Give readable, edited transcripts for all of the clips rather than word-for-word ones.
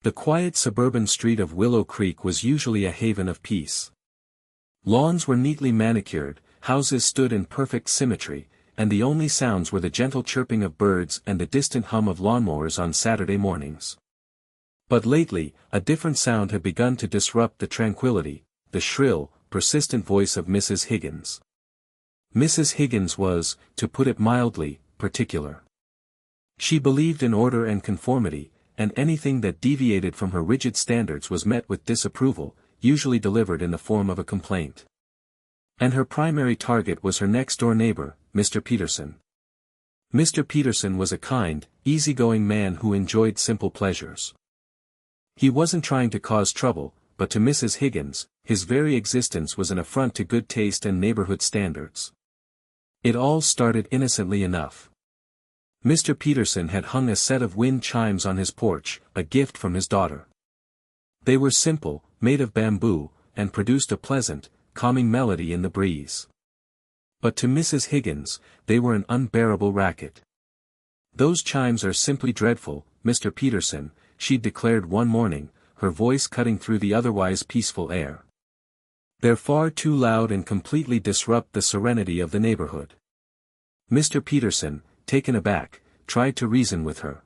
The quiet suburban street of Willow Creek was usually a haven of peace. Lawns were neatly manicured, houses stood in perfect symmetry, and the only sounds were the gentle chirping of birds and the distant hum of lawnmowers on Saturday mornings. But lately, a different sound had begun to disrupt the tranquility, the shrill, persistent voice of Mrs. Higgins. Mrs. Higgins was, to put it mildly, particular. She believed in order and conformity, and anything that deviated from her rigid standards was met with disapproval, usually delivered in the form of a complaint. And her primary target was her next-door neighbor, Mr. Peterson. Mr. Peterson was a kind, easygoing man who enjoyed simple pleasures. He wasn't trying to cause trouble, but to Mrs. Higgins, his very existence was an affront to good taste and neighborhood standards. It all started innocently enough. Mr. Peterson had hung a set of wind chimes on his porch, a gift from his daughter. They were simple, made of bamboo, and produced a pleasant, calming melody in the breeze. But to Mrs. Higgins, they were an unbearable racket. "Those chimes are simply dreadful, Mr. Peterson," she declared one morning, her voice cutting through the otherwise peaceful air. "They're far too loud and completely disrupt the serenity of the neighborhood." Mr. Peterson, taken aback, tried to reason with her.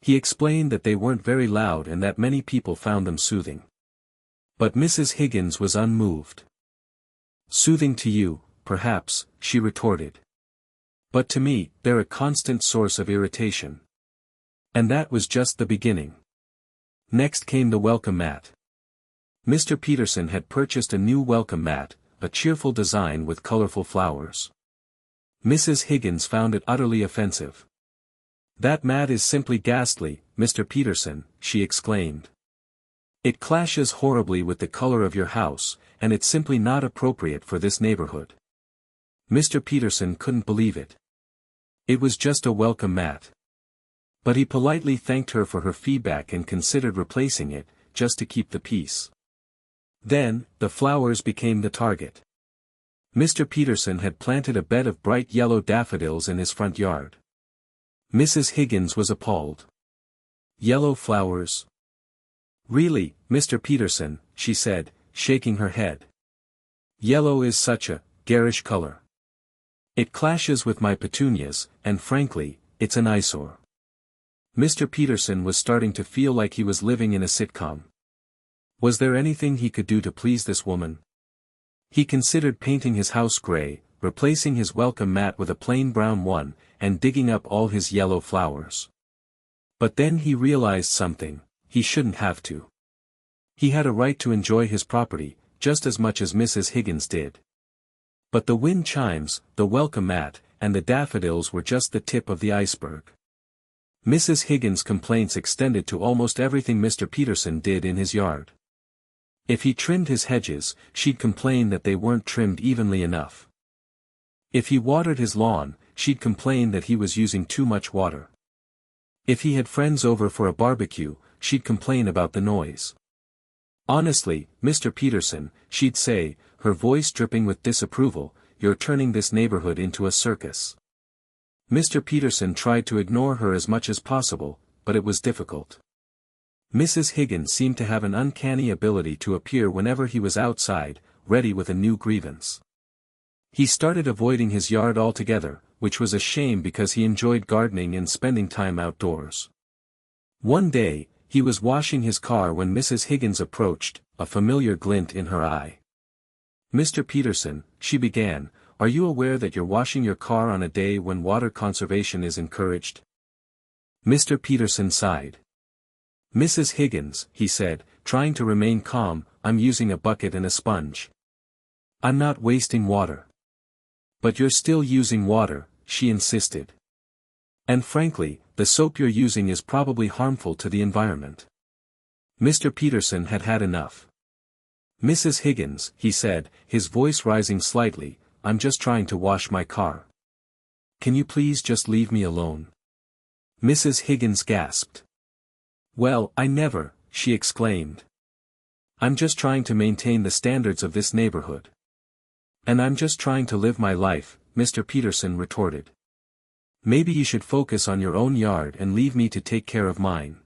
He explained that they weren't very loud and that many people found them soothing. But Mrs. Higgins was unmoved. "Soothing to you, perhaps," she retorted. "But to me, they're a constant source of irritation." And that was just the beginning. Next came the welcome mat. Mr. Peterson had purchased a new welcome mat, a cheerful design with colorful flowers. Mrs. Higgins found it utterly offensive. "That mat is simply ghastly, Mr. Peterson," she exclaimed. "It clashes horribly with the color of your house, and it's simply not appropriate for this neighborhood." Mr. Peterson couldn't believe it. It was just a welcome mat. But he politely thanked her for her feedback and considered replacing it, just to keep the peace. Then, the flowers became the target. Mr. Peterson had planted a bed of bright yellow daffodils in his front yard. Mrs. Higgins was appalled. "Yellow flowers? Really, Mr. Peterson," she said, shaking her head. "Yellow is such a garish color. It clashes with my petunias, and frankly, it's an eyesore." Mr. Peterson was starting to feel like he was living in a sitcom. Was there anything he could do to please this woman? He considered painting his house gray, replacing his welcome mat with a plain brown one, and digging up all his yellow flowers. But then he realized something: he shouldn't have to. He had a right to enjoy his property, just as much as Mrs. Higgins did. But the wind chimes, the welcome mat, and the daffodils were just the tip of the iceberg. Mrs. Higgins' complaints extended to almost everything Mr. Peterson did in his yard. If he trimmed his hedges, she'd complain that they weren't trimmed evenly enough. If he watered his lawn, she'd complain that he was using too much water. If he had friends over for a barbecue, she'd complain about the noise. "Honestly, Mr. Peterson," she'd say, her voice dripping with disapproval, "you're turning this neighborhood into a circus." Mr. Peterson tried to ignore her as much as possible, but it was difficult. Mrs. Higgins seemed to have an uncanny ability to appear whenever he was outside, ready with a new grievance. He started avoiding his yard altogether, which was a shame because he enjoyed gardening and spending time outdoors. One day, he was washing his car when Mrs. Higgins approached, a familiar glint in her eye. "Mr. Peterson," she began, "are you aware that you're washing your car on a day when water conservation is encouraged?" Mr. Peterson sighed. "Mrs. Higgins," he said, trying to remain calm, "I'm using a bucket and a sponge. I'm not wasting water." "But you're still using water," she insisted. "And frankly, the soap you're using is probably harmful to the environment." Mr. Peterson had had enough. "Mrs. Higgins," he said, his voice rising slightly, "I'm just trying to wash my car. Can you please just leave me alone?" Mrs. Higgins gasped. "Well, I never," she exclaimed. "I'm just trying to maintain the standards of this neighborhood." "And I'm just trying to live my life," Mr. Peterson retorted. "Maybe you should focus on your own yard and leave me to take care of mine."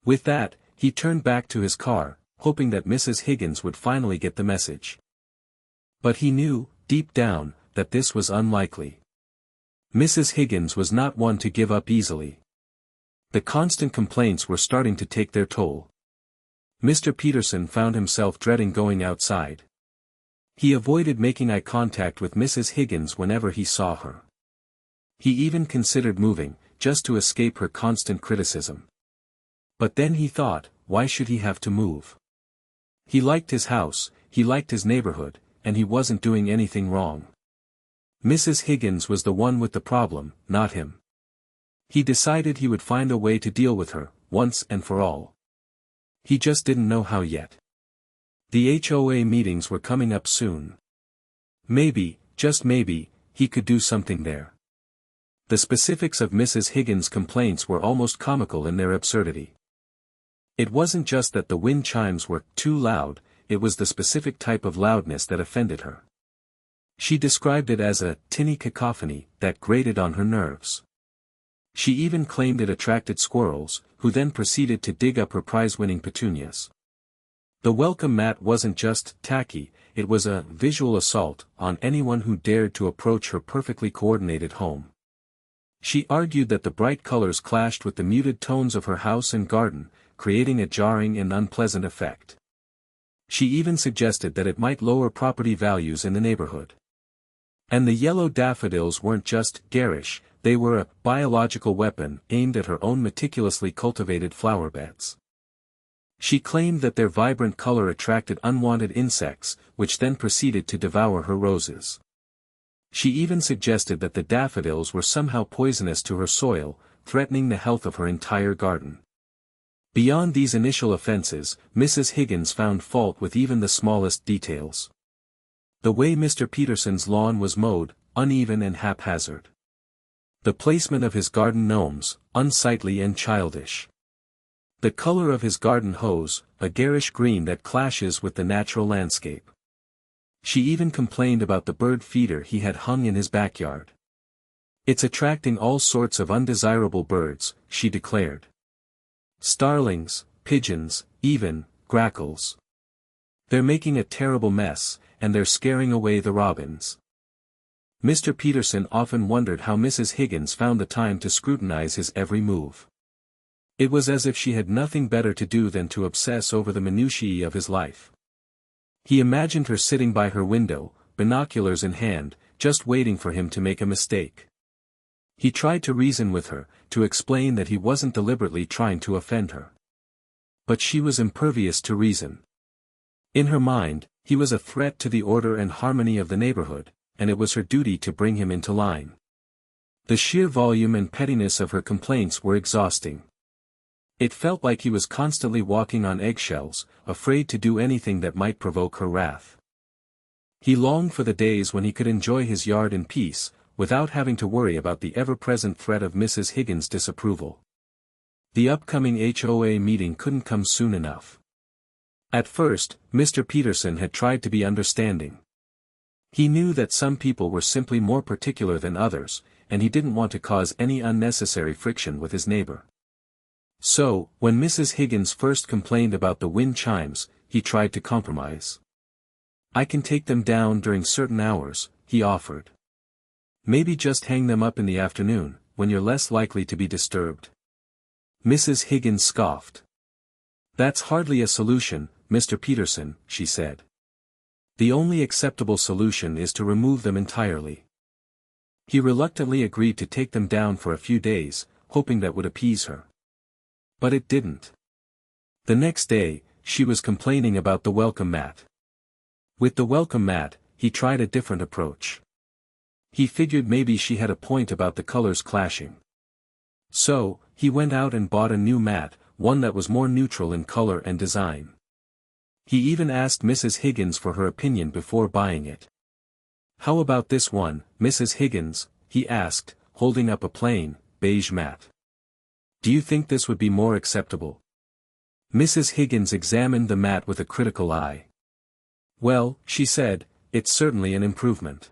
With that, he turned back to his car, hoping that Mrs. Higgins would finally get the message. But he knew, deep down, that this was unlikely. Mrs. Higgins was not one to give up easily. The constant complaints were starting to take their toll. Mr. Peterson found himself dreading going outside. He avoided making eye contact with Mrs. Higgins whenever he saw her. He even considered moving, just to escape her constant criticism. But then he thought, why should he have to move? He liked his house, he liked his neighborhood, and he wasn't doing anything wrong. Mrs. Higgins was the one with the problem, not him. He decided he would find a way to deal with her, once and for all. He just didn't know how yet. The HOA meetings were coming up soon. Maybe, just maybe, he could do something there. The specifics of Mrs. Higgins' complaints were almost comical in their absurdity. It wasn't just that the wind chimes were too loud, it was the specific type of loudness that offended her. She described it as a tinny cacophony that grated on her nerves. She even claimed it attracted squirrels, who then proceeded to dig up her prize-winning petunias. The welcome mat wasn't just tacky, it was a visual assault on anyone who dared to approach her perfectly coordinated home. She argued that the bright colors clashed with the muted tones of her house and garden, creating a jarring and unpleasant effect. She even suggested that it might lower property values in the neighborhood. And the yellow daffodils weren't just garish, they were a biological weapon aimed at her own meticulously cultivated flower beds. She claimed that their vibrant color attracted unwanted insects, which then proceeded to devour her roses. She even suggested that the daffodils were somehow poisonous to her soil, threatening the health of her entire garden. Beyond these initial offenses, Mrs. Higgins found fault with even the smallest details. The way Mr. Peterson's lawn was mowed, uneven and haphazard. The placement of his garden gnomes, unsightly and childish. The color of his garden hose, a garish green that clashes with the natural landscape. She even complained about the bird feeder he had hung in his backyard. It's attracting all sorts of undesirable birds, she declared. Starlings, pigeons, even grackles. They're making a terrible mess, and they're scaring away the robins. Mr. Peterson often wondered how Mrs. Higgins found the time to scrutinize his every move. It was as if she had nothing better to do than to obsess over the minutiae of his life. He imagined her sitting by her window, binoculars in hand, just waiting for him to make a mistake. He tried to reason with her, to explain that he wasn't deliberately trying to offend her. But she was impervious to reason. In her mind, he was a threat to the order and harmony of the neighborhood, and it was her duty to bring him into line. The sheer volume and pettiness of her complaints were exhausting. It felt like he was constantly walking on eggshells, afraid to do anything that might provoke her wrath. He longed for the days when he could enjoy his yard in peace, without having to worry about the ever-present threat of Mrs. Higgins' disapproval. The upcoming HOA meeting couldn't come soon enough. At first, Mr. Peterson had tried to be understanding. He knew that some people were simply more particular than others, and he didn't want to cause any unnecessary friction with his neighbor. So, when Mrs. Higgins first complained about the wind chimes, he tried to compromise. "I can take them down during certain hours," he offered. "Maybe just hang them up in the afternoon, when you're less likely to be disturbed." Mrs. Higgins scoffed. "That's hardly a solution, Mr. Peterson," she said. "The only acceptable solution is to remove them entirely." He reluctantly agreed to take them down for a few days, hoping that would appease her. But it didn't. The next day, she was complaining about the welcome mat. With the welcome mat, he tried a different approach. He figured maybe she had a point about the colors clashing. So, he went out and bought a new mat, one that was more neutral in color and design. He even asked Mrs. Higgins for her opinion before buying it. "How about this one, Mrs. Higgins?" he asked, holding up a plain, beige mat. "Do you think this would be more acceptable?" Mrs. Higgins examined the mat with a critical eye. "Well," she said, "it's certainly an improvement.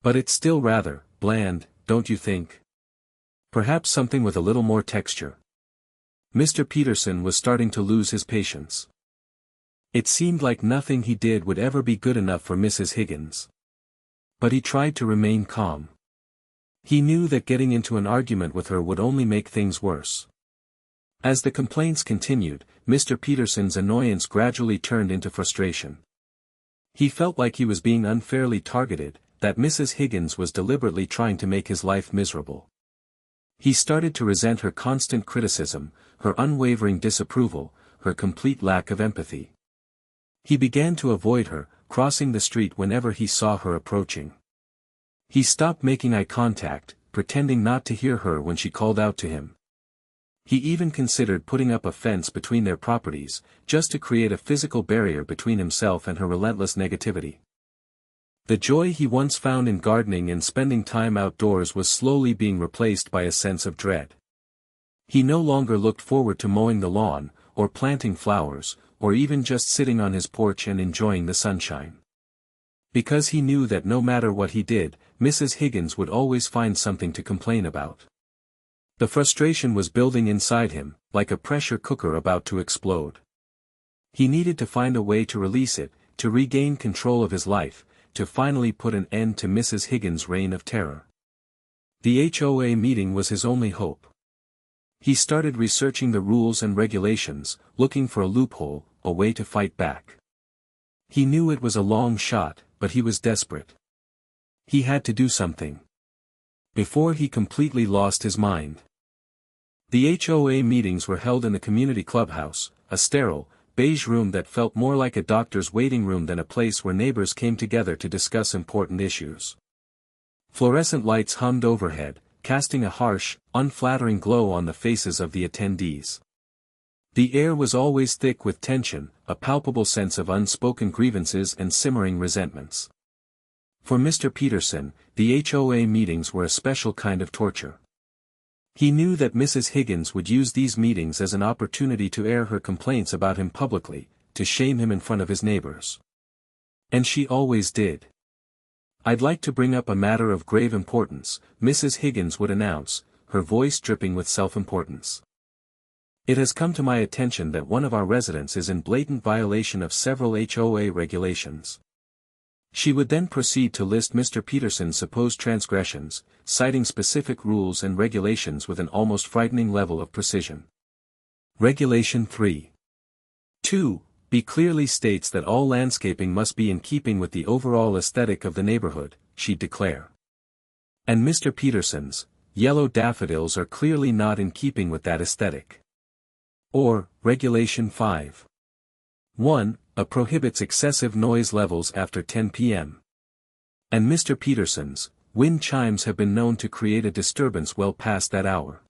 But it's still rather bland, don't you think? Perhaps something with a little more texture." Mr. Peterson was starting to lose his patience. It seemed like nothing he did would ever be good enough for Mrs. Higgins. But he tried to remain calm. He knew that getting into an argument with her would only make things worse. As the complaints continued, Mr. Peterson's annoyance gradually turned into frustration. He felt like he was being unfairly targeted, that Mrs. Higgins was deliberately trying to make his life miserable. He started to resent her constant criticism, her unwavering disapproval, her complete lack of empathy. He began to avoid her, crossing the street whenever he saw her approaching. He stopped making eye contact, pretending not to hear her when she called out to him. He even considered putting up a fence between their properties, just to create a physical barrier between himself and her relentless negativity. The joy he once found in gardening and spending time outdoors was slowly being replaced by a sense of dread. He no longer looked forward to mowing the lawn, or planting flowers, or even just sitting on his porch and enjoying the sunshine. Because he knew that no matter what he did, Mrs. Higgins would always find something to complain about. The frustration was building inside him, like a pressure cooker about to explode. He needed to find a way to release it, to regain control of his life, to finally put an end to Mrs. Higgins' reign of terror. The HOA meeting was his only hope. He started researching the rules and regulations, looking for a loophole, a way to fight back. He knew it was a long shot, but he was desperate. He had to do something before he completely lost his mind. The HOA meetings were held in the community clubhouse, a sterile, beige room that felt more like a doctor's waiting room than a place where neighbors came together to discuss important issues. Fluorescent lights hummed overhead, casting a harsh, unflattering glow on the faces of the attendees. The air was always thick with tension, a palpable sense of unspoken grievances and simmering resentments. For Mr. Peterson, the HOA meetings were a special kind of torture. He knew that Mrs. Higgins would use these meetings as an opportunity to air her complaints about him publicly, to shame him in front of his neighbors. And she always did. "I'd like to bring up a matter of grave importance," Mrs. Higgins would announce, her voice dripping with self-importance. "It has come to my attention that one of our residents is in blatant violation of several HOA regulations." She would then proceed to list Mr. Peterson's supposed transgressions, citing specific rules and regulations with an almost frightening level of precision. Regulation 3.2. B clearly states that all landscaping must be in keeping with the overall aesthetic of the neighborhood, she'd declare. And Mr. Peterson's yellow daffodils are clearly not in keeping with that aesthetic. Or, Regulation 5.1. Prohibits excessive noise levels after 10 p.m. And Mr. Peterson's wind chimes have been known to create a disturbance well past that hour.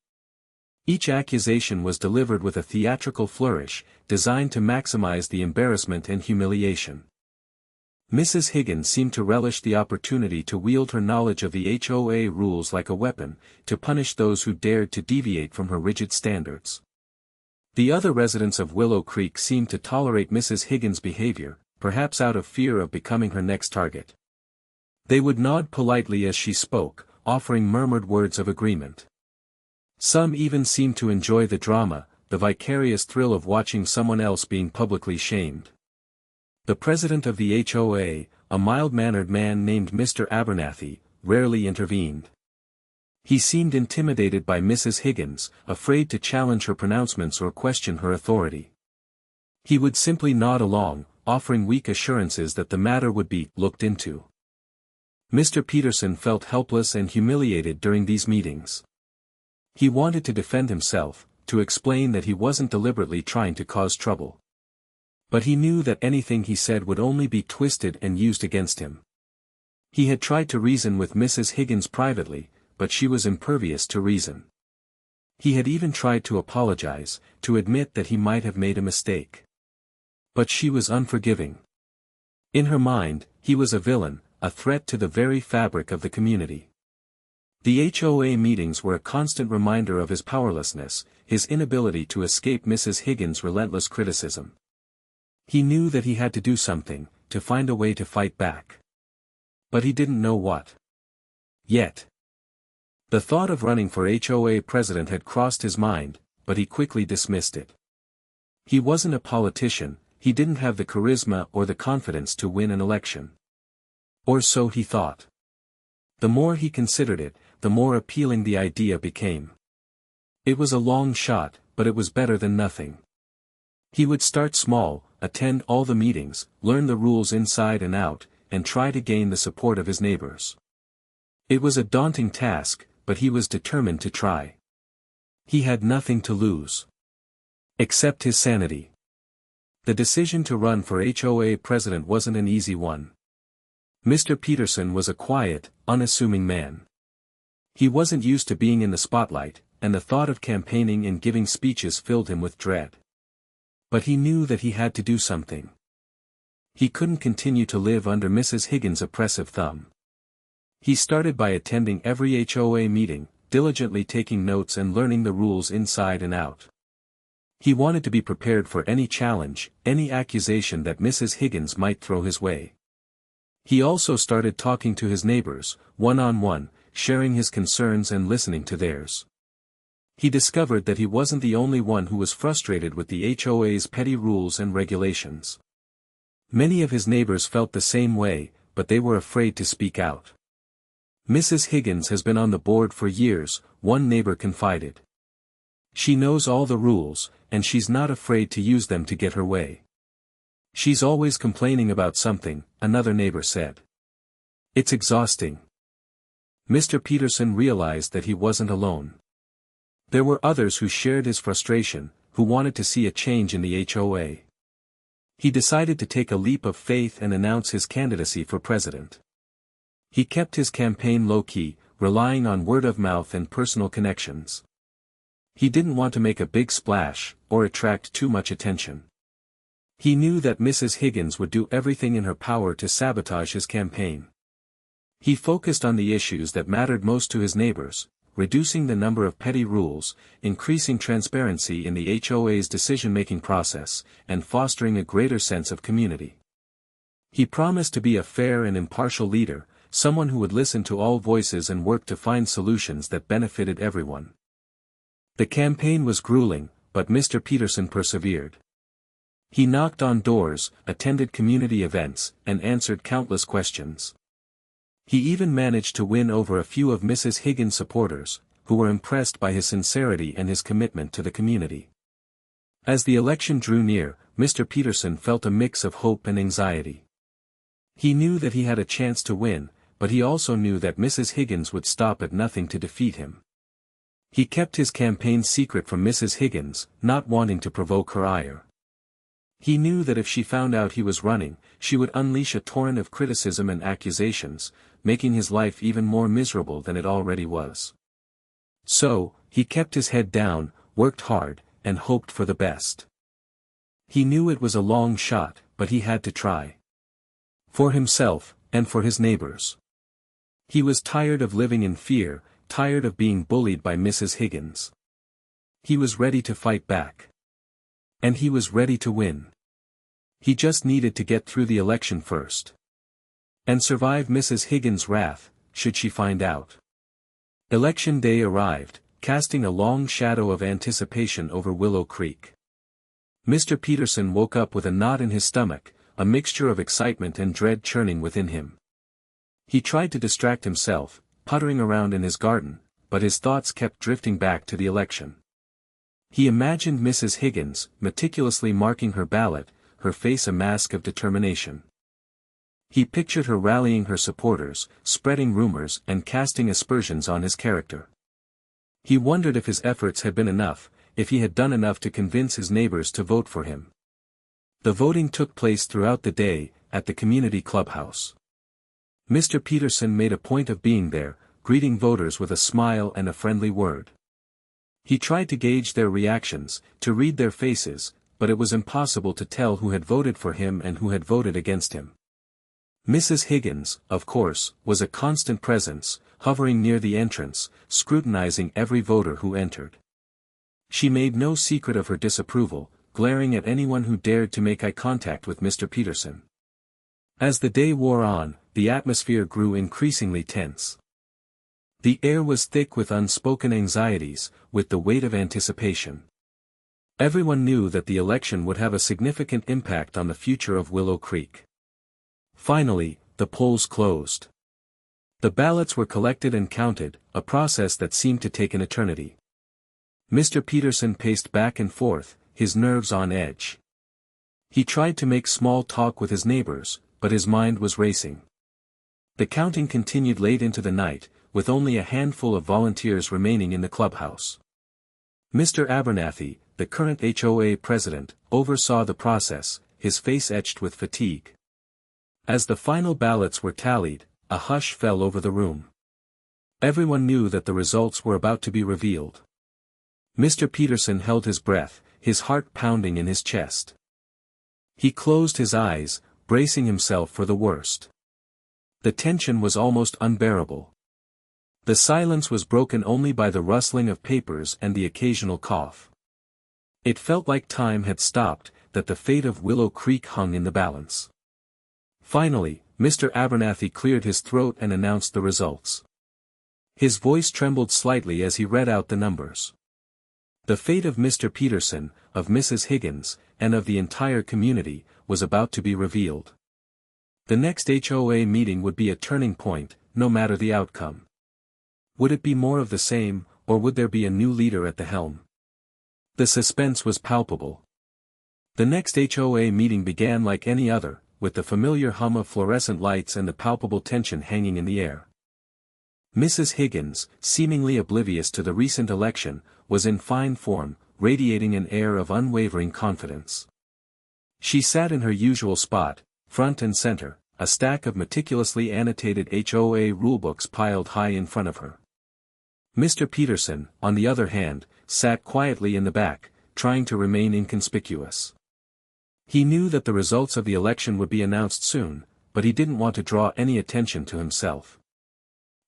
Each accusation was delivered with a theatrical flourish, designed to maximize the embarrassment and humiliation. Mrs. Higgins seemed to relish the opportunity to wield her knowledge of the HOA rules like a weapon, to punish those who dared to deviate from her rigid standards. The other residents of Willow Creek seemed to tolerate Mrs. Higgins' behavior, perhaps out of fear of becoming her next target. They would nod politely as she spoke, offering murmured words of agreement. Some even seemed to enjoy the drama, the vicarious thrill of watching someone else being publicly shamed. The president of the HOA, a mild-mannered man named Mr. Abernathy, rarely intervened. He seemed intimidated by Mrs. Higgins, afraid to challenge her pronouncements or question her authority. He would simply nod along, offering weak assurances that the matter would be looked into. Mr. Peterson felt helpless and humiliated during these meetings. He wanted to defend himself, to explain that he wasn't deliberately trying to cause trouble. But he knew that anything he said would only be twisted and used against him. He had tried to reason with Mrs. Higgins privately, but she was impervious to reason. He had even tried to apologize, to admit that he might have made a mistake. But she was unforgiving. In her mind, he was a villain, a threat to the very fabric of the community. The HOA meetings were a constant reminder of his powerlessness, his inability to escape Mrs. Higgins' relentless criticism. He knew that he had to do something, to find a way to fight back. But he didn't know what. Yet. The thought of running for HOA president had crossed his mind, but he quickly dismissed it. He wasn't a politician, he didn't have the charisma or the confidence to win an election. Or so he thought. The more he considered it, the more appealing the idea became. It was a long shot, but it was better than nothing. He would start small, attend all the meetings, learn the rules inside and out, and try to gain the support of his neighbors. It was a daunting task, but he was determined to try. He had nothing to lose. Except his sanity. The decision to run for HOA president wasn't an easy one. Mr. Peterson was a quiet, unassuming man. He wasn't used to being in the spotlight, and the thought of campaigning and giving speeches filled him with dread. But he knew that he had to do something. He couldn't continue to live under Mrs. Higgins' oppressive thumb. He started by attending every HOA meeting, diligently taking notes and learning the rules inside and out. He wanted to be prepared for any challenge, any accusation that Mrs. Higgins might throw his way. He also started talking to his neighbors, one-on-one, sharing his concerns and listening to theirs. He discovered that he wasn't the only one who was frustrated with the HOA's petty rules and regulations. Many of his neighbors felt the same way, but they were afraid to speak out. Mrs. Higgins has been on the board for years, one neighbor confided. She knows all the rules, and she's not afraid to use them to get her way. She's always complaining about something, another neighbor said. It's exhausting. Mr. Peterson realized that he wasn't alone. There were others who shared his frustration, who wanted to see a change in the HOA. He decided to take a leap of faith and announce his candidacy for president. He kept his campaign low-key, relying on word of mouth and personal connections. He didn't want to make a big splash, or attract too much attention. He knew that Mrs. Higgins would do everything in her power to sabotage his campaign. He focused on the issues that mattered most to his neighbors, reducing the number of petty rules, increasing transparency in the HOA's decision-making process, and fostering a greater sense of community. He promised to be a fair and impartial leader, someone who would listen to all voices and work to find solutions that benefited everyone. The campaign was grueling, but Mr. Peterson persevered. He knocked on doors, attended community events, and answered countless questions. He even managed to win over a few of Mrs. Higgins' supporters, who were impressed by his sincerity and his commitment to the community. As the election drew near, Mr. Peterson felt a mix of hope and anxiety. He knew that he had a chance to win, but he also knew that Mrs. Higgins would stop at nothing to defeat him. He kept his campaign secret from Mrs. Higgins, not wanting to provoke her ire. He knew that if she found out he was running, she would unleash a torrent of criticism and accusations, making his life even more miserable than it already was. So, he kept his head down, worked hard, and hoped for the best. He knew it was a long shot, but he had to try. For himself, and for his neighbors. He was tired of living in fear, tired of being bullied by Mrs. Higgins. He was ready to fight back. And he was ready to win. He just needed to get through the election first. And survive Mrs. Higgins' wrath, should she find out. Election day arrived, casting a long shadow of anticipation over Willow Creek. Mr. Peterson woke up with a knot in his stomach, a mixture of excitement and dread churning within him. He tried to distract himself, puttering around in his garden, but his thoughts kept drifting back to the election. He imagined Mrs. Higgins, meticulously marking her ballot, her face a mask of determination. He pictured her rallying her supporters, spreading rumors and casting aspersions on his character. He wondered if his efforts had been enough, if he had done enough to convince his neighbors to vote for him. The voting took place throughout the day, at the community clubhouse. Mr. Peterson made a point of being there, greeting voters with a smile and a friendly word. He tried to gauge their reactions, to read their faces, but it was impossible to tell who had voted for him and who had voted against him. Mrs. Higgins, of course, was a constant presence, hovering near the entrance, scrutinizing every voter who entered. She made no secret of her disapproval, glaring at anyone who dared to make eye contact with Mr. Peterson. As the day wore on, the atmosphere grew increasingly tense. The air was thick with unspoken anxieties, with the weight of anticipation. Everyone knew that the election would have a significant impact on the future of Willow Creek. Finally, the polls closed. The ballots were collected and counted, a process that seemed to take an eternity. Mr. Peterson paced back and forth, his nerves on edge. He tried to make small talk with his neighbors, but his mind was racing. The counting continued late into the night, with only a handful of volunteers remaining in the clubhouse. Mr. Abernathy, the current HOA president, oversaw the process, his face etched with fatigue. As the final ballots were tallied, a hush fell over the room. Everyone knew that the results were about to be revealed. Mr. Peterson held his breath, his heart pounding in his chest. He closed his eyes, bracing himself for the worst. The tension was almost unbearable. The silence was broken only by the rustling of papers and the occasional cough. It felt like time had stopped, that the fate of Willow Creek hung in the balance. Finally, Mr. Abernathy cleared his throat and announced the results. His voice trembled slightly as he read out the numbers. The fate of Mr. Peterson, of Mrs. Higgins, and of the entire community, was about to be revealed. The next HOA meeting would be a turning point, no matter the outcome. Would it be more of the same, or would there be a new leader at the helm? The suspense was palpable. The next HOA meeting began like any other, with the familiar hum of fluorescent lights and the palpable tension hanging in the air. Mrs. Higgins, seemingly oblivious to the recent election, was in fine form, radiating an air of unwavering confidence. She sat in her usual spot, front and center, a stack of meticulously annotated HOA rulebooks piled high in front of her. Mr. Peterson, on the other hand, sat quietly in the back, trying to remain inconspicuous. He knew that the results of the election would be announced soon, but he didn't want to draw any attention to himself.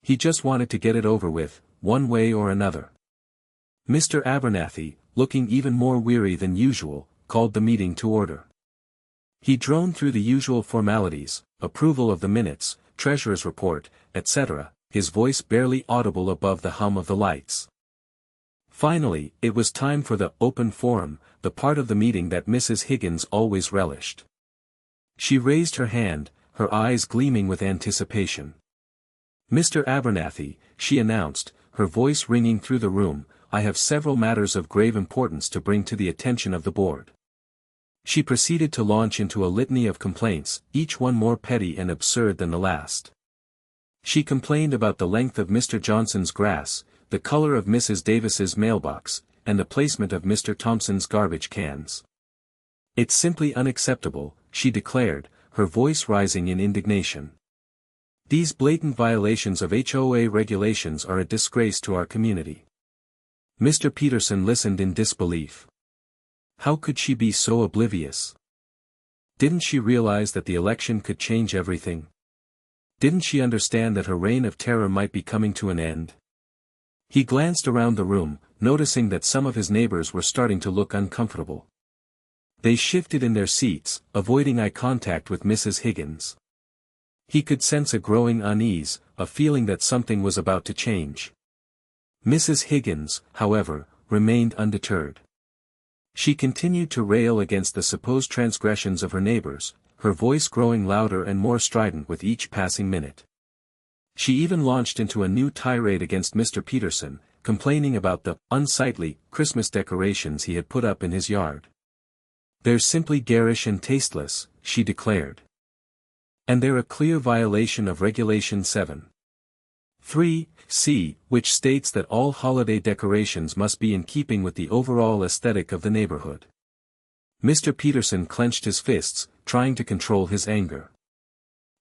He just wanted to get it over with, one way or another. Mr. Abernathy, looking even more weary than usual, called the meeting to order. He droned through the usual formalities, approval of the minutes, treasurer's report, etc., his voice barely audible above the hum of the lights. Finally, it was time for the open forum, the part of the meeting that Mrs. Higgins always relished. She raised her hand, her eyes gleaming with anticipation. Mr. Abernathy, she announced, her voice ringing through the room, I have several matters of grave importance to bring to the attention of the board. She proceeded to launch into a litany of complaints, each one more petty and absurd than the last. She complained about the length of Mr. Johnson's grass, the color of Mrs. Davis's mailbox, and the placement of Mr. Thompson's garbage cans. It's simply unacceptable, she declared, her voice rising in indignation. These blatant violations of HOA regulations are a disgrace to our community. Mr. Peterson listened in disbelief. How could she be so oblivious? Didn't she realize that the election could change everything? Didn't she understand that her reign of terror might be coming to an end? He glanced around the room, noticing that some of his neighbors were starting to look uncomfortable. They shifted in their seats, avoiding eye contact with Mrs. Higgins. He could sense a growing unease, a feeling that something was about to change. Mrs. Higgins, however, remained undeterred. She continued to rail against the supposed transgressions of her neighbors, her voice growing louder and more strident with each passing minute. She even launched into a new tirade against Mr. Peterson, complaining about the unsightly Christmas decorations he had put up in his yard. They're simply garish and tasteless, she declared. And they're a clear violation of Regulation 7.3c, which states that all holiday decorations must be in keeping with the overall aesthetic of the neighborhood. Mr. Peterson clenched his fists, trying to control his anger.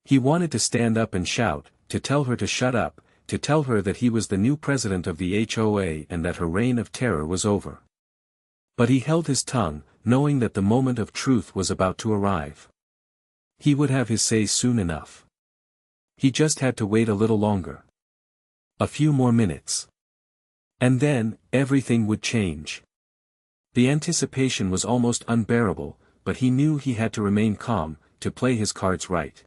He wanted to stand up and shout, to tell her to shut up, to tell her that he was the new president of the HOA and that her reign of terror was over. But he held his tongue, knowing that the moment of truth was about to arrive. He would have his say soon enough. He just had to wait a little longer. A few more minutes. And then, everything would change. The anticipation was almost unbearable, but he knew he had to remain calm, to play his cards right.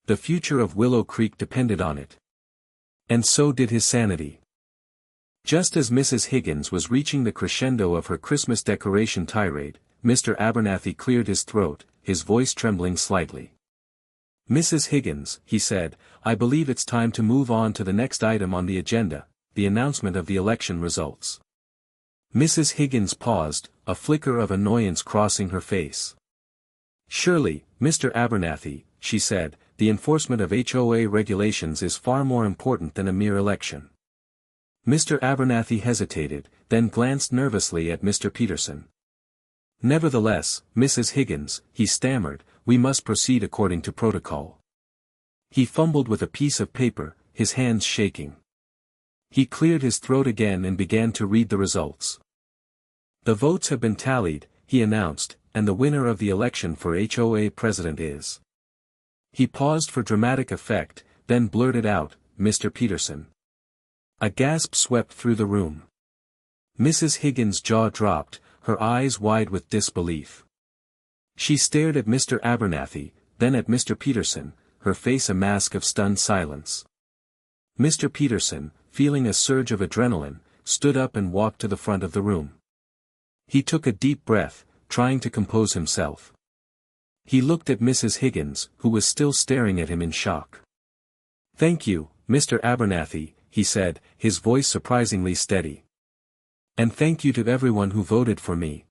The future of Willow Creek depended on it. And so did his sanity. Just as Mrs. Higgins was reaching the crescendo of her Christmas decoration tirade, Mr. Abernathy cleared his throat, his voice trembling slightly. "Mrs. Higgins," he said, "I believe it's time to move on to the next item on the agenda, the announcement of the election results." Mrs. Higgins paused, a flicker of annoyance crossing her face. "Surely, Mr. Abernathy," she said, "the enforcement of HOA regulations is far more important than a mere election." Mr. Abernathy hesitated, then glanced nervously at Mr. Peterson. "Nevertheless, Mrs. Higgins," he stammered, "we must proceed according to protocol." He fumbled with a piece of paper, his hands shaking. He cleared his throat again and began to read the results. "The votes have been tallied," he announced, "and the winner of the election for HOA president is—" He paused for dramatic effect, then blurted out, "Mr. Peterson." A gasp swept through the room. Mrs. Higgins' jaw dropped, her eyes wide with disbelief. She stared at Mr. Abernathy, then at Mr. Peterson, her face a mask of stunned silence. Mr. Peterson, feeling a surge of adrenaline, stood up and walked to the front of the room. He took a deep breath, trying to compose himself. He looked at Mrs. Higgins, who was still staring at him in shock. "Thank you, Mr. Abernathy," he said, his voice surprisingly steady. "And thank you to everyone who voted for me.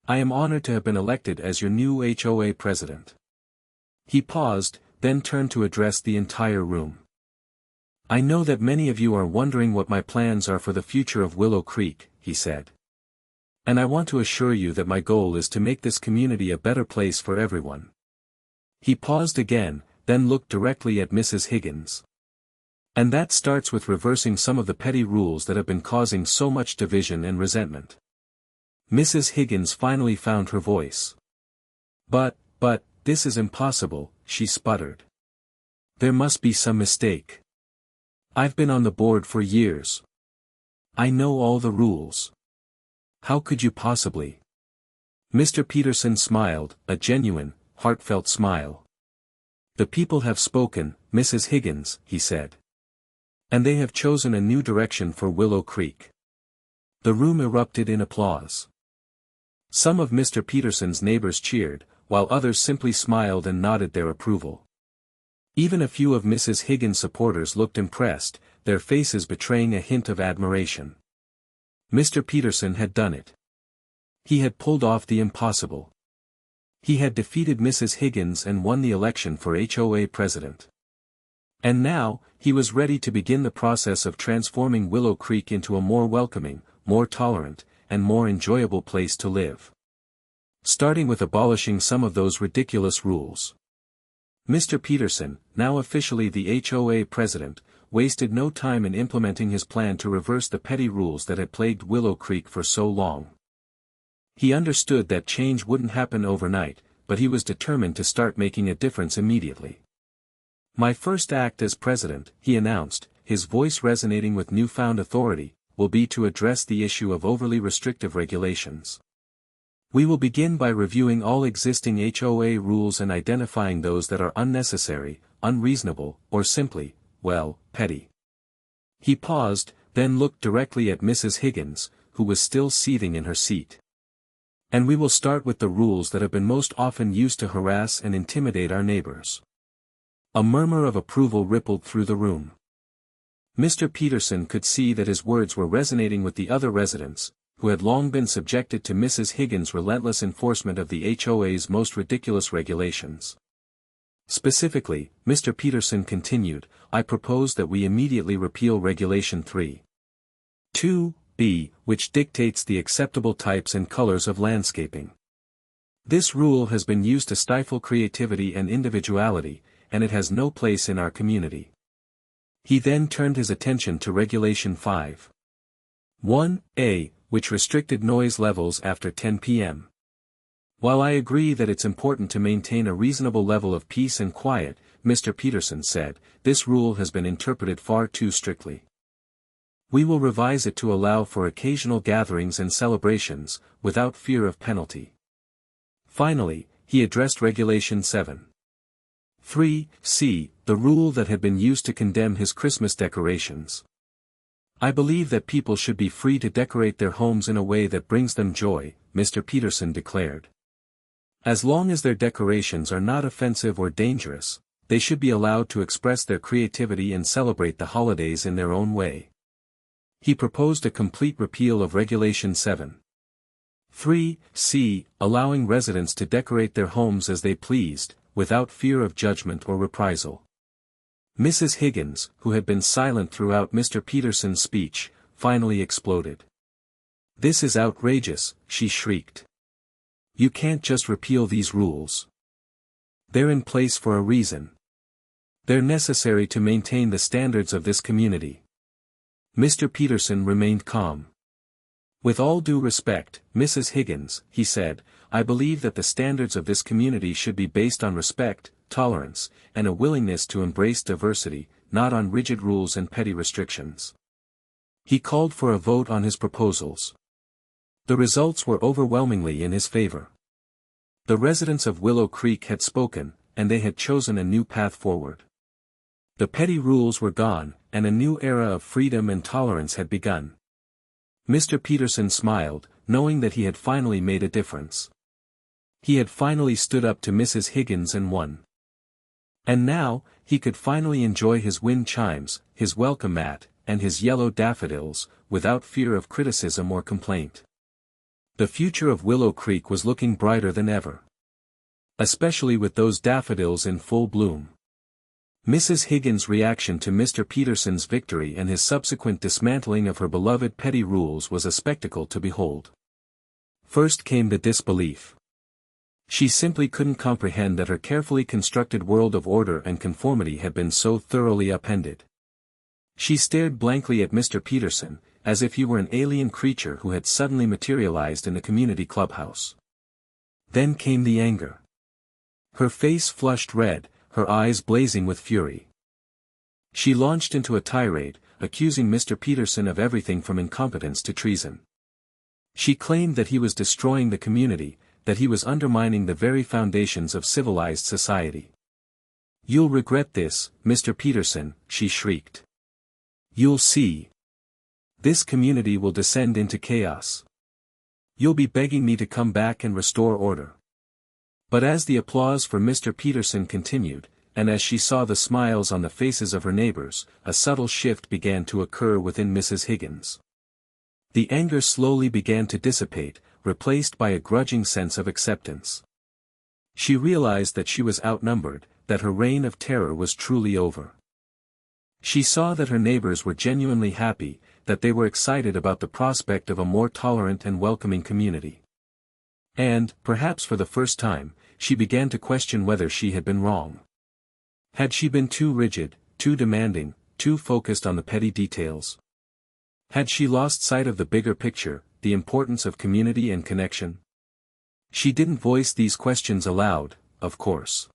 I am honored to have been elected as your new HOA president." He paused, then turned to address the entire room. "I know that many of you are wondering what my plans are for the future of Willow Creek," he said. "And I want to assure you that my goal is to make this community a better place for everyone." He paused again, then looked directly at Mrs. Higgins. "And that starts with reversing some of the petty rules that have been causing so much division and resentment." Mrs. Higgins finally found her voice. But, this is impossible," she sputtered. "There must be some mistake. I've been on the board for years. I know all the rules. How could you possibly?" Mr. Peterson smiled, a genuine, heartfelt smile. "The people have spoken, Mrs. Higgins," he said. "And they have chosen a new direction for Willow Creek." The room erupted in applause. Some of Mr. Peterson's neighbors cheered, while others simply smiled and nodded their approval. Even a few of Mrs. Higgins' supporters looked impressed, their faces betraying a hint of admiration. Mr. Peterson had done it. He had pulled off the impossible. He had defeated Mrs. Higgins and won the election for HOA president. And now, he was ready to begin the process of transforming Willow Creek into a more welcoming, more tolerant, and more enjoyable place to live. Starting with abolishing some of those ridiculous rules. Mr. Peterson, now officially the HOA president, wasted no time in implementing his plan to reverse the petty rules that had plagued Willow Creek for so long. He understood that change wouldn't happen overnight, but he was determined to start making a difference immediately. "My first act as president," he announced, his voice resonating with newfound authority, "will be to address the issue of overly restrictive regulations. We will begin by reviewing all existing HOA rules and identifying those that are unnecessary, unreasonable, or simply, well, petty." He paused, then looked directly at Mrs. Higgins, who was still seething in her seat. "And we will start with the rules that have been most often used to harass and intimidate our neighbors." A murmur of approval rippled through the room. Mr. Peterson could see that his words were resonating with the other residents, who had long been subjected to Mrs. Higgins' relentless enforcement of the HOA's most ridiculous regulations. Specifically, Mr. Peterson continued, "I propose that we immediately repeal Regulation 3.2b, which dictates the acceptable types and colors of landscaping. This rule has been used to stifle creativity and individuality, and it has no place in our community." He then turned his attention to Regulation 5.1a, which restricted noise levels after 10 p.m. "While I agree that it's important to maintain a reasonable level of peace and quiet," Mr. Peterson said, "this rule has been interpreted far too strictly. We will revise it to allow for occasional gatherings and celebrations, without fear of penalty." Finally, he addressed Regulation 7.3c, the rule that had been used to condemn his Christmas decorations. I believe that people should be free to decorate their homes in a way that brings them joy, Mr. Peterson declared. As long as their decorations are not offensive or dangerous, they should be allowed to express their creativity and celebrate the holidays in their own way. He proposed a complete repeal of Regulation 7.3c, allowing residents to decorate their homes as they pleased, without fear of judgment or reprisal. Mrs. Higgins, who had been silent throughout Mr. Peterson's speech, finally exploded. "This is outrageous," she shrieked. "You can't just repeal these rules. They're in place for a reason. They're necessary to maintain the standards of this community." Mr. Peterson remained calm. "With all due respect, Mrs. Higgins," he said, "I believe that the standards of this community should be based on respect, tolerance, and a willingness to embrace diversity, not on rigid rules and petty restrictions." He called for a vote on his proposals. The results were overwhelmingly in his favor. The residents of Willow Creek had spoken, and they had chosen a new path forward. The petty rules were gone, and a new era of freedom and tolerance had begun. Mr. Peterson smiled, knowing that he had finally made a difference. He had finally stood up to Mrs. Higgins and won. And now, he could finally enjoy his wind chimes, his welcome mat, and his yellow daffodils, without fear of criticism or complaint. The future of Willow Creek was looking brighter than ever. Especially with those daffodils in full bloom. Mrs. Higgins' reaction to Mr. Peterson's victory and his subsequent dismantling of her beloved petty rules was a spectacle to behold. First came the disbelief. She simply couldn't comprehend that her carefully constructed world of order and conformity had been so thoroughly upended. She stared blankly at Mr. Peterson, as if he were an alien creature who had suddenly materialized in the community clubhouse. Then came the anger. Her face flushed red, her eyes blazing with fury. She launched into a tirade, accusing Mr. Peterson of everything from incompetence to treason. She claimed that he was destroying the community, that he was undermining the very foundations of civilized society. "You'll regret this, Mr. Peterson," she shrieked. "You'll see. This community will descend into chaos. You'll be begging me to come back and restore order." But as the applause for Mr. Peterson continued, and as she saw the smiles on the faces of her neighbors, a subtle shift began to occur within Mrs. Higgins. The anger slowly began to dissipate, replaced by a grudging sense of acceptance. She realized that she was outnumbered, that her reign of terror was truly over. She saw that her neighbors were genuinely happy, that they were excited about the prospect of a more tolerant and welcoming community. And, perhaps for the first time, she began to question whether she had been wrong. Had she been too rigid, too demanding, too focused on the petty details? Had she lost sight of the bigger picture, the importance of community and connection? She didn't voice these questions aloud, of course.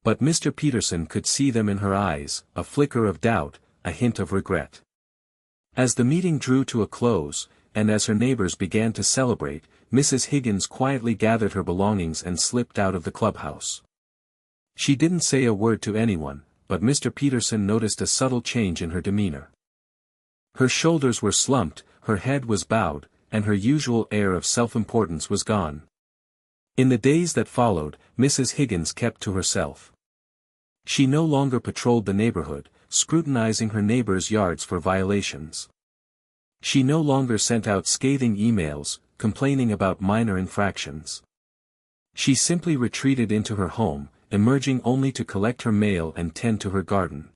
But Mr. Peterson could see them in her eyes, a flicker of doubt, a hint of regret. As the meeting drew to a close, and as her neighbors began to celebrate, Mrs. Higgins quietly gathered her belongings and slipped out of the clubhouse. She didn't say a word to anyone, but Mr. Peterson noticed a subtle change in her demeanor. Her shoulders were slumped, her head was bowed, and her usual air of self-importance was gone. In the days that followed, Mrs. Higgins kept to herself. She no longer patrolled the neighborhood, scrutinizing her neighbors' yards for violations. She no longer sent out scathing emails, complaining about minor infractions. She simply retreated into her home, emerging only to collect her mail and tend to her garden.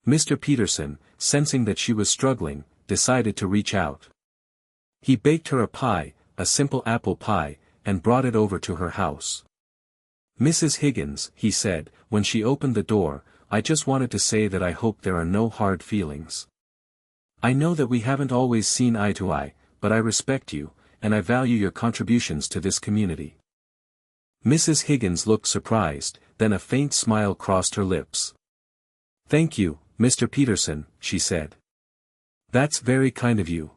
Mr. Peterson, sensing that she was struggling, decided to reach out. He baked her a pie, a simple apple pie, and brought it over to her house. "Mrs. Higgins," he said, when she opened the door, "I just wanted to say that I hope there are no hard feelings. I know that we haven't always seen eye to eye, but I respect you, and I value your contributions to this community." Mrs. Higgins looked surprised, then a faint smile crossed her lips. "Thank you, Mr. Peterson," she said. "That's very kind of you."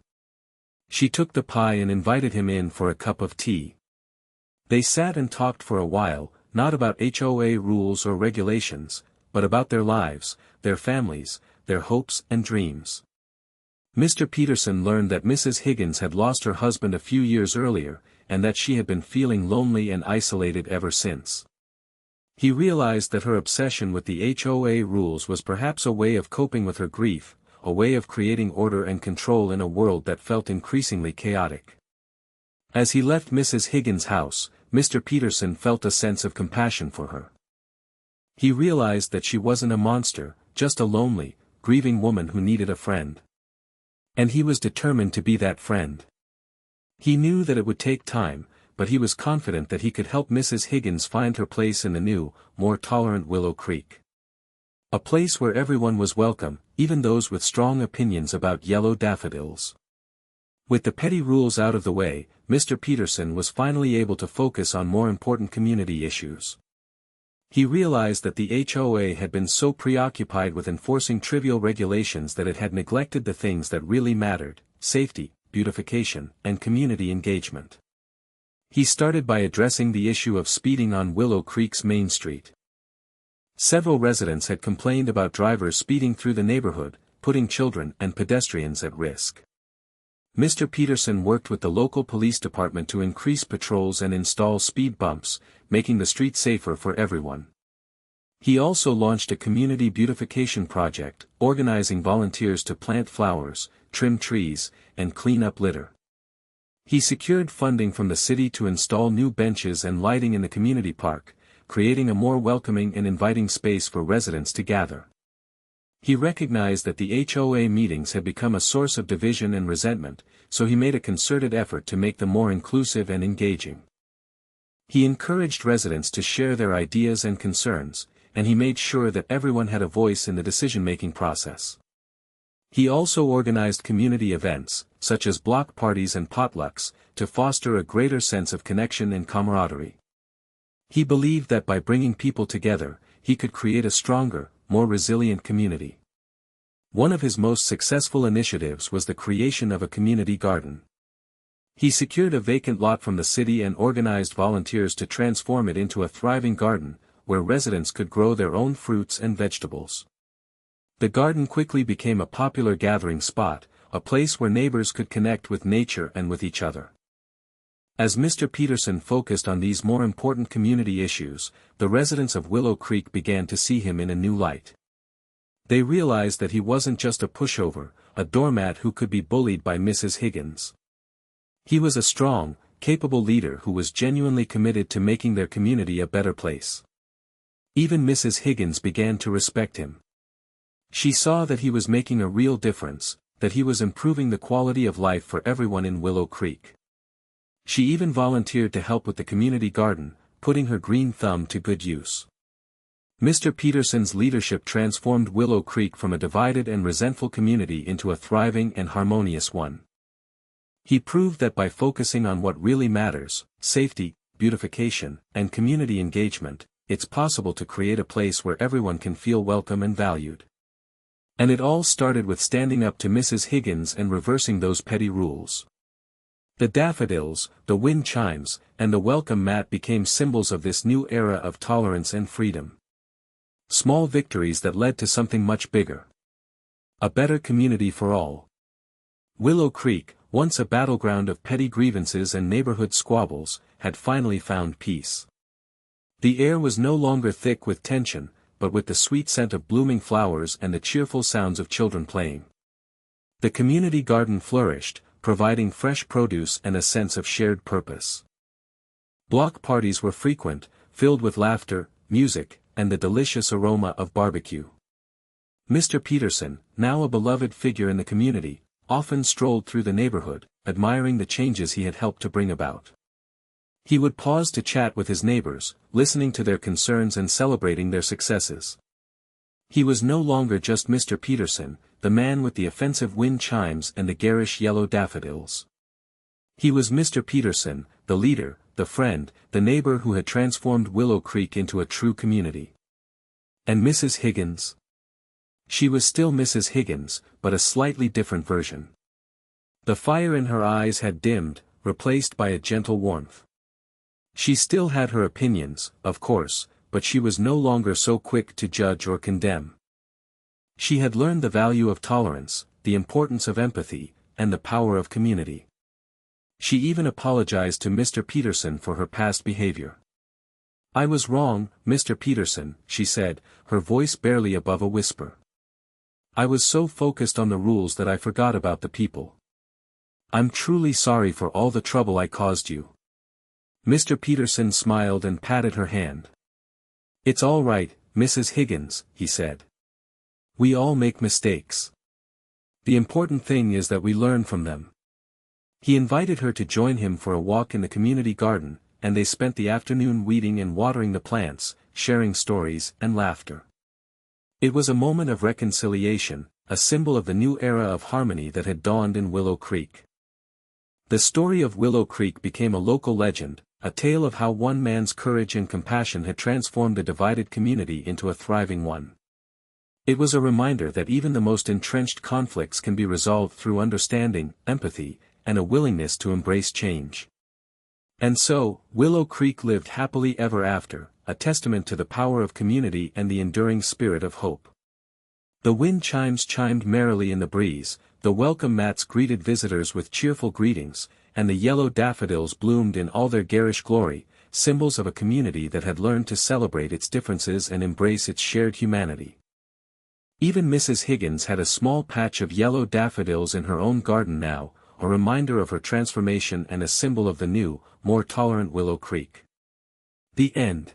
She took the pie and invited him in for a cup of tea. They sat and talked for a while, not about HOA rules or regulations, but about their lives, their families, their hopes and dreams. Mr. Peterson learned that Mrs. Higgins had lost her husband a few years earlier, and that she had been feeling lonely and isolated ever since. He realized that her obsession with the HOA rules was perhaps a way of coping with her grief, a way of creating order and control in a world that felt increasingly chaotic. As he left Mrs. Higgins' house, Mr. Peterson felt a sense of compassion for her. He realized that she wasn't a monster, just a lonely, grieving woman who needed a friend. And he was determined to be that friend. He knew that it would take time, but he was confident that he could help Mrs. Higgins find her place in the new, more tolerant Willow Creek. A place where everyone was welcome, even those with strong opinions about yellow daffodils. With the petty rules out of the way, Mr. Peterson was finally able to focus on more important community issues. He realized that the HOA had been so preoccupied with enforcing trivial regulations that it had neglected the things that really mattered: safety, beautification, and community engagement. He started by addressing the issue of speeding on Willow Creek's Main Street. Several residents had complained about drivers speeding through the neighborhood, putting children and pedestrians at risk. Mr. Peterson worked with the local police department to increase patrols and install speed bumps, making the street safer for everyone. He also launched a community beautification project, organizing volunteers to plant flowers, trim trees, and clean up litter. He secured funding from the city to install new benches and lighting in the community park, creating a more welcoming and inviting space for residents to gather. He recognized that the HOA meetings had become a source of division and resentment, so he made a concerted effort to make them more inclusive and engaging. He encouraged residents to share their ideas and concerns, and he made sure that everyone had a voice in the decision-making process. He also organized community events, such as block parties and potlucks, to foster a greater sense of connection and camaraderie. He believed that by bringing people together, he could create a stronger, more resilient community. One of his most successful initiatives was the creation of a community garden. He secured a vacant lot from the city and organized volunteers to transform it into a thriving garden, where residents could grow their own fruits and vegetables. The garden quickly became a popular gathering spot, a place where neighbors could connect with nature and with each other. As Mr. Peterson focused on these more important community issues, the residents of Willow Creek began to see him in a new light. They realized that he wasn't just a pushover, a doormat who could be bullied by Mrs. Higgins. He was a strong, capable leader who was genuinely committed to making their community a better place. Even Mrs. Higgins began to respect him. She saw that he was making a real difference, that he was improving the quality of life for everyone in Willow Creek. She even volunteered to help with the community garden, putting her green thumb to good use. Mr. Peterson's leadership transformed Willow Creek from a divided and resentful community into a thriving and harmonious one. He proved that by focusing on what really matters, safety, beautification, and community engagement, it's possible to create a place where everyone can feel welcome and valued. And it all started with standing up to Mrs. Higgins and reversing those petty rules. The daffodils, the wind chimes, and the welcome mat became symbols of this new era of tolerance and freedom. Small victories that led to something much bigger. A better community for all. Willow Creek, once a battleground of petty grievances and neighborhood squabbles, had finally found peace. The air was no longer thick with tension, but with the sweet scent of blooming flowers and the cheerful sounds of children playing. The community garden flourished, providing fresh produce and a sense of shared purpose. Block parties were frequent, filled with laughter, music, and the delicious aroma of barbecue. Mr. Peterson, now a beloved figure in the community, often strolled through the neighborhood, admiring the changes he had helped to bring about. He would pause to chat with his neighbors, listening to their concerns and celebrating their successes. He was no longer just Mr. Peterson, the man with the offensive wind chimes and the garish yellow daffodils. He was Mr. Peterson, the leader, the friend, the neighbor who had transformed Willow Creek into a true community. And Mrs. Higgins? She was still Mrs. Higgins, but a slightly different version. The fire in her eyes had dimmed, replaced by a gentle warmth. She still had her opinions, of course, but she was no longer so quick to judge or condemn. She had learned the value of tolerance, the importance of empathy, and the power of community. She even apologized to Mr. Peterson for her past behavior. "I was wrong, Mr. Peterson," she said, her voice barely above a whisper. "I was so focused on the rules that I forgot about the people. I'm truly sorry for all the trouble I caused you." Mr. Peterson smiled and patted her hand. "It's all right, Mrs. Higgins," he said. "We all make mistakes. The important thing is that we learn from them." He invited her to join him for a walk in the community garden, and they spent the afternoon weeding and watering the plants, sharing stories and laughter. It was a moment of reconciliation, a symbol of the new era of harmony that had dawned in Willow Creek. The story of Willow Creek became a local legend, a tale of how one man's courage and compassion had transformed a divided community into a thriving one. It was a reminder that even the most entrenched conflicts can be resolved through understanding, empathy, and a willingness to embrace change. And so, Willow Creek lived happily ever after, a testament to the power of community and the enduring spirit of hope. The wind chimes chimed merrily in the breeze, the welcome mats greeted visitors with cheerful greetings, and the yellow daffodils bloomed in all their garish glory, symbols of a community that had learned to celebrate its differences and embrace its shared humanity. Even Mrs. Higgins had a small patch of yellow daffodils in her own garden now, a reminder of her transformation and a symbol of the new, more tolerant Willow Creek. The end.